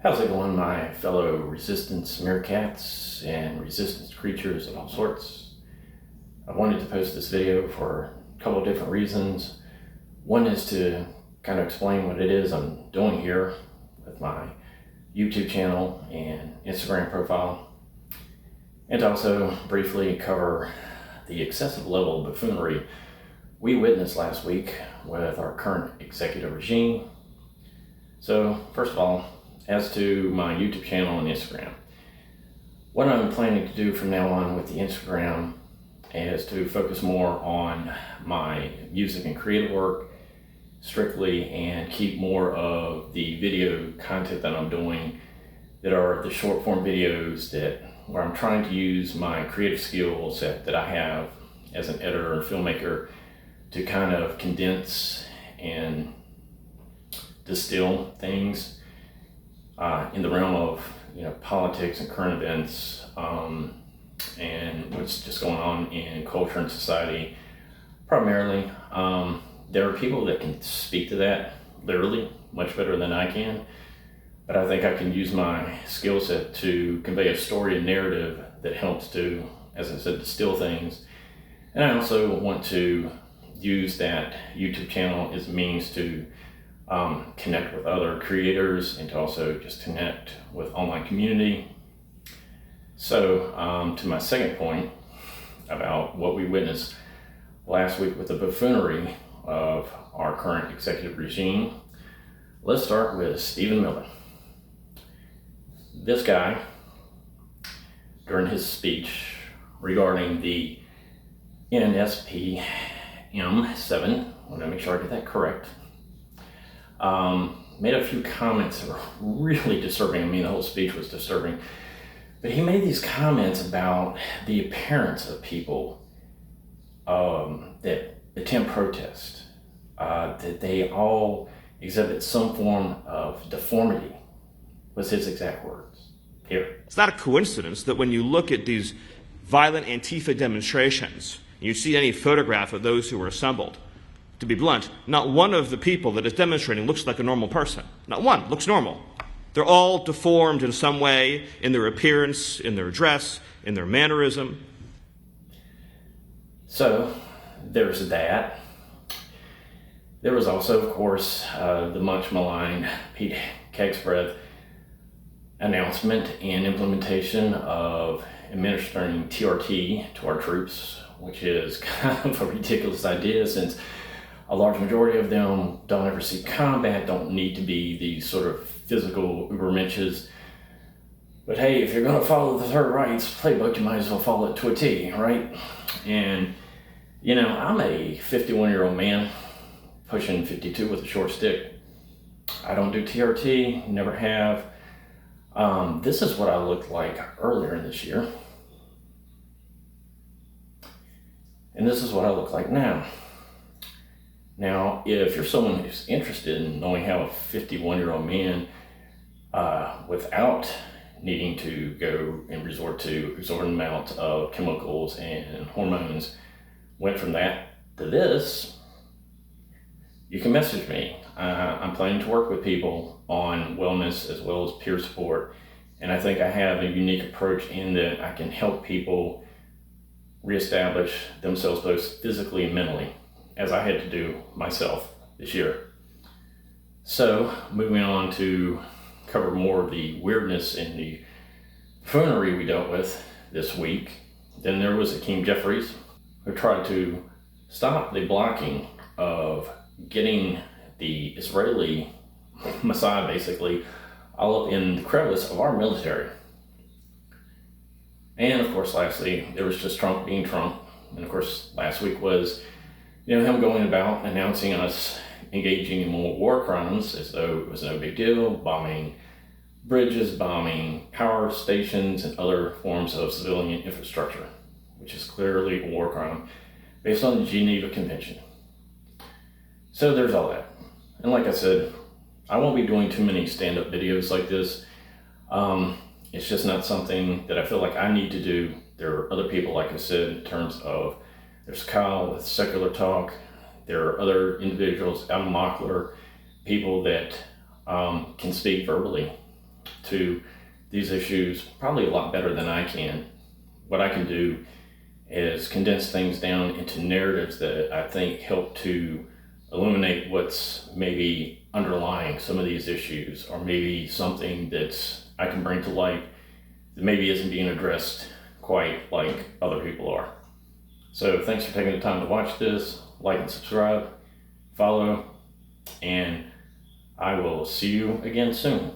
How's it going, my fellow resistance meerkats and resistance creatures of all sorts? I wanted to post this video for a couple of different reasons. One is to kind of explain what it is I'm doing here with my YouTube channel and Instagram profile, and to also briefly cover the excessive level of buffoonery we witnessed last week with our current executive regime. So first of all, as to my YouTube channel and Instagram, what I'm planning to do from now on with the Instagram is to focus more on my music and creative work strictly, and keep more of the video content that I'm doing that are the short form videos where I'm trying to use my creative skill set that I have as an editor and filmmaker to kind of condense and distill things in the realm of politics and current events, and what's just going on in culture and society primarily. There are people that can speak to that literally much better than I can, but I think I can use my skill set to convey a story and narrative that helps to, as I said, distill things. And I also want to use that YouTube channel as a means to connect with other creators and to also just connect with online community. So to my second point about what we witnessed last week with the buffoonery of our current executive regime, let's start with Stephen Miller. This guy, during his speech regarding the NSPM7, I want to make sure I get that correct, made a few comments that were really disturbing. I mean, the whole speech was disturbing, but he made these comments about the appearance of people that attend protest, that they all exhibit some form of deformity, was his exact words. Here. It's not a coincidence that when you look at these violent Antifa demonstrations, you see any photograph of those who were assembled. To be blunt, not one of the people that is demonstrating looks like a normal person. Not one looks normal. They're all deformed in some way, in their appearance, in their dress, in their mannerism. So there's that. There was also, of course, the much maligned Pete Kegsbreath announcement and implementation of administering TRT to our troops, which is kind of a ridiculous idea, since a large majority of them don't ever see combat, don't need to be these sort of physical ubermenches. But hey, if you're going to follow the Third Reich's playbook, you might as well follow it to a T, right? And, I'm a 51-year-old man, pushing 52 with a short stick. I don't do TRT, never have. This is what I looked like earlier this year. And this is what I look like now. Now, if you're someone who's interested in knowing how a 51-year-old man, without needing to go and resort to exorbitant amounts of chemicals and hormones, went from that to this, you can message me. I'm planning to work with people on wellness as well as peer support, and I think I have a unique approach in that I can help people reestablish themselves both physically and mentally, as I had to do myself this year. So moving on to cover more of the weirdness and the buffoonery we dealt with this week, then there was Hakeem Jeffries, who tried to stop the blocking of getting the Israeli Mossad basically all up in the crevice of our military. And of course, lastly, there was just Trump being Trump. And of course, last week was him going about announcing us engaging in more war crimes as though it was no big deal, bombing bridges, bombing power stations, and other forms of civilian infrastructure, which is clearly a war crime based on the Geneva Convention. So there's all that. And like I said, I won't be doing too many stand-up videos like this. It's just not something that I feel like I need to do. There are other people, like I said, in terms of, there's Kyle with Secular Talk. There are other individuals, Adam Mockler, people that can speak verbally to these issues probably a lot better than I can. What I can do is condense things down into narratives that I think help to illuminate what's maybe underlying some of these issues, or maybe something that I can bring to light that maybe isn't being addressed quite like other people are. So thanks for taking the time to watch this. Like and subscribe, follow, and I will see you again soon.